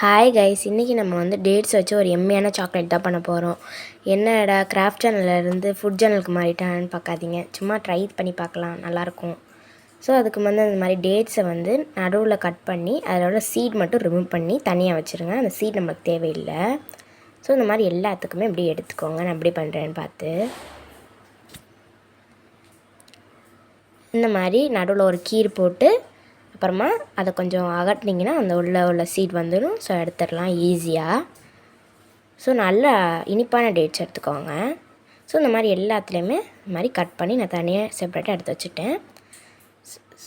Hi guys, இன்றைக்கி நம்ம வந்து டேட்ஸ் வச்சு ஒரு எம்மியான சாக்லேட் தான் பண்ண போகிறோம். என்னடா கிராஃப்ட் சேனல்லேருந்து ஃபுட் சேனலுக்கு மாறிட்டான்னு பார்க்காதீங்க, சும்மா ட்ரை பண்ணி பார்க்கலாம், நல்லாயிருக்கும். ஸோ அதுக்கு வந்து இந்த மாதிரி டேட்ஸை வந்து நடுவில் கட் பண்ணி அதோட சீட் மட்டும் ரிமூவ் பண்ணி தனியாக வச்சுருங்க. அந்த சீட் நமக்கு தேவையில்லை. ஸோ இந்த மாதிரி எல்லாத்துக்குமே இப்படி எடுத்துக்கோங்க. நான் எப்படி பண்ணுறேன்னு பார்த்து இந்த மாதிரி நடுவில் ஒரு கீர் போட்டு அப்புறமா அதை கொஞ்சம் அகட்டினீங்கன்னா அந்த உள்ள சீட் வந்துடும். ஸோ எடுத்துடலாம் ஈஸியாக. ஸோ நல்லா இனிப்பான டேட்ஸ் எடுத்துக்கோங்க. ஸோ இந்த மாதிரி எல்லாத்துலேயுமே இந்த மாதிரி கட் பண்ணி நான் தனியாக செப்பரேட்டாக எடுத்து வச்சுட்டேன்.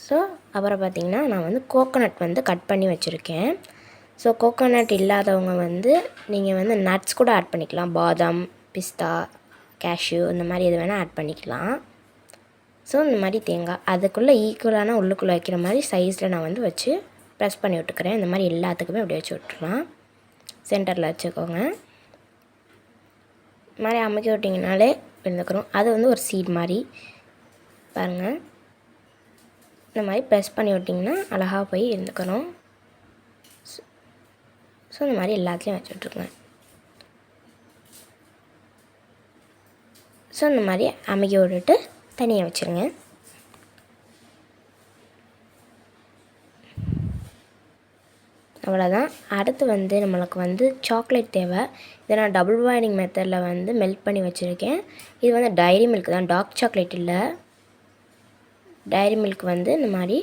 ஸோ அப்புறம் பார்த்திங்கன்னா நான் வந்து கோகோனட் வந்து கட் பண்ணி வச்சுருக்கேன். ஸோ கோகோனட் இல்லாதவங்க வந்து நீங்கள் வந்து நட்ஸ் கூட ஆட் பண்ணிக்கலாம். பாதாம், பிஸ்தா, கேஷ்யூ இந்த மாதிரி எது வேணால் ஆட் பண்ணிக்கலாம். ஸோ இந்த மாதிரி தேங்காய் அதுக்குள்ளே ஈக்குவலான உள்ளுக்குள்ளே வைக்கிற மாதிரி சைஸில் நான் வந்து வச்சு ப்ரெஸ் பண்ணி விட்டுக்கிறேன். இந்த மாதிரி எல்லாத்துக்குமே அப்படி வச்சு விட்டுக்கலாம். சென்டரில் வச்சுக்கோங்க. இந்த மாதிரி அமைக்க விட்டிங்கனாலே விழுந்துக்கிறோம். அது வந்து ஒரு சீட் மாதிரி பாருங்கள். இந்த மாதிரி ப்ரெஸ் பண்ணி விட்டிங்கன்னா அழகாக போய் இருந்துக்கணும். ஸோ இந்த மாதிரி எல்லாத்துலேயும் வச்சு விட்ருங்க. ஸோ இந்த மாதிரி அமைக்க விட்டுட்டு தனியாக வச்சுருங்க. அவ்வளோதான். அடுத்து வந்து நம்மளுக்கு வந்து சாக்லேட் தேவை. இதை நான் டபுள் பாயிலிங் மெத்தடில் வந்து மெல்ட் பண்ணி வச்சுருக்கேன். இது வந்து டைரி மில்க் தான், டார்க் சாக்லேட் இல்லை. டைரி மில்க் வந்து இந்த மாதிரி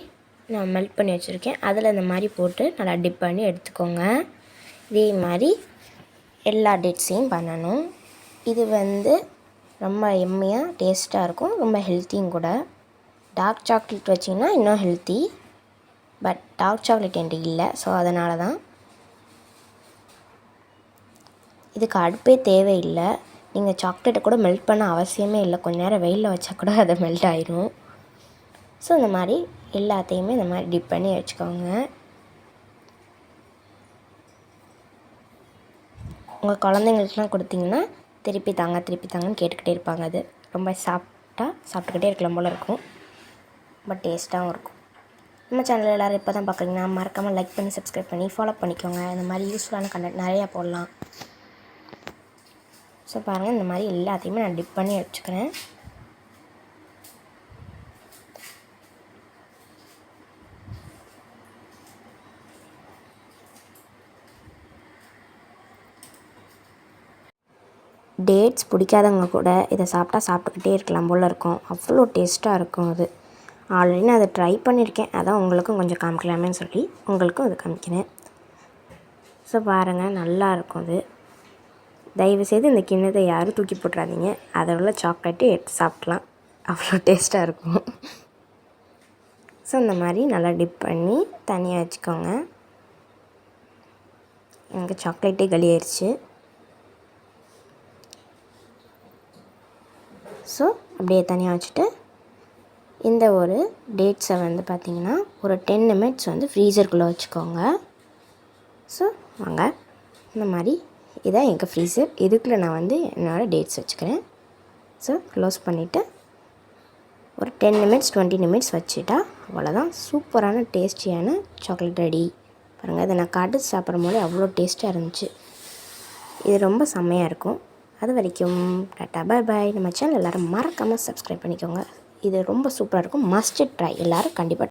நான் மெல்ட் பண்ணி வச்சுருக்கேன். அதில் இந்த மாதிரி போட்டு நல்லா டிப் பண்ணி எடுத்துக்கோங்க. இதே மாதிரி எல்லா டேட்ஸையும் பண்ணணும். இது வந்து ரொம்ப எம்மியாக டேஸ்ட்டாக இருக்கும், ரொம்ப ஹெல்த்தியும் கூட. டார்க் சாக்லேட் வச்சிங்கன்னா இன்னும் ஹெல்த்தி. பட் டார்க் சாக்லேட் என்கிட்ட இல்லை, ஸோ அதனால தான். இதுக்கு அடுப்பே தேவையில்லை. நீங்கள் சாக்லேட்டை கூட மெல்ட் பண்ண அவசியமே இல்லை. கொஞ்ச நேரம் வெயிலில் வச்சா கூட அதை மெல்ட் ஆயிரும். ஸோ இந்த மாதிரி எல்லாத்தையுமே இந்த மாதிரி டிப் பண்ணி வச்சுக்கோங்க. உங்கள் குழந்தைங்களுக்குலாம் கொடுத்தீங்கன்னா திருப்பி தாங்கன்னு கேட்டுக்கிட்டே இருப்பாங்க. அது ரொம்ப சாப்பிட்டுக்கிட்டே இருக்கலாம் போல் இருக்கும். ரொம்ப டேஸ்ட்டாகவும் இருக்கும். நம்ம சேனலில் எல்லோரும் இப்போ தான் பார்க்குறீங்கன்னா மறக்காமல் லைக் பண்ணி சப்ஸ்கிரைப் பண்ணி ஃபாலோ பண்ணிக்கோங்க. இந்த மாதிரி யூஸ்ஃபுல்லான கண்டென்ட் நிறையா போடலாம். ஸோ பாருங்கள், இந்த மாதிரி எல்லாத்தையுமே நான் டிப் பண்ணி வச்சுக்கிறேன். டேட்ஸ் பிடிக்காதவங்க கூட இதை சாப்பிட்டுக்கிட்டே இருக்கலாம் போல் இருக்கும். அவ்வளோ டேஸ்ட்டாக இருக்கும். அது ஆல்ரெடி நான் அதை ட்ரை பண்ணியிருக்கேன். அதான் உங்களுக்கும் கொஞ்சம் காமிக்கலாமேன்னு சொல்லி உங்களுக்கும் அது காமிக்கிறேன். ஸோ பாருங்கள், நல்லாயிருக்கும். அது தயவுசெய்து இந்த கிண்ணத்தை யாரும் தூக்கி போட்டுறாதீங்க. அதில் உள்ள சாக்லேட்டே எடுத்து சாப்பிட்லாம். அவ்வளோ டேஸ்ட்டாக இருக்கும். ஸோ இந்த மாதிரி நல்லா டிப் பண்ணி தனியாக வச்சுக்கோங்க. எனக்கு சாக்லேட்டே காலியாயிருச்சு. ஸோ அப்படியே தனியாக வச்சுட்டு இந்த ஒரு டேட்ஸை வந்து பார்த்திங்கன்னா ஒரு 10 நிமிட்ஸ் வந்து ஃப்ரீசருக்குள்ளே வச்சுக்கோங்க. ஸோ வாங்க, இந்த மாதிரி இதான் எங்கள் ஃப்ரீசர். இதுக்குள்ளே நான் வந்து என்னோடய டேட்ஸ் வச்சுக்கிறேன். ஸோ க்ளோஸ் பண்ணிவிட்டு ஒரு 10 நிமிட்ஸ் 20 நிமிட்ஸ் வச்சுட்டா அவ்வளோதான். சூப்பரான டேஸ்டியான சாக்லேட் ரெடி. பாருங்கள், இதை நான் கடிச்சு சாப்பிட்ற போது அவ்வளோ டேஸ்ட்டாக இருந்துச்சு. இது ரொம்ப செம்மையாக இருக்கும். அது வரைக்கும் டாட்டா பாய் பாய். நம்ம சேனல் எல்லோரும் மறக்காமல் சப்ஸ்கிரைப் பண்ணிக்கோங்க. இது ரொம்ப சூப்பராக இருக்கும். Must try. எல்லோரும் கண்டிப்பாக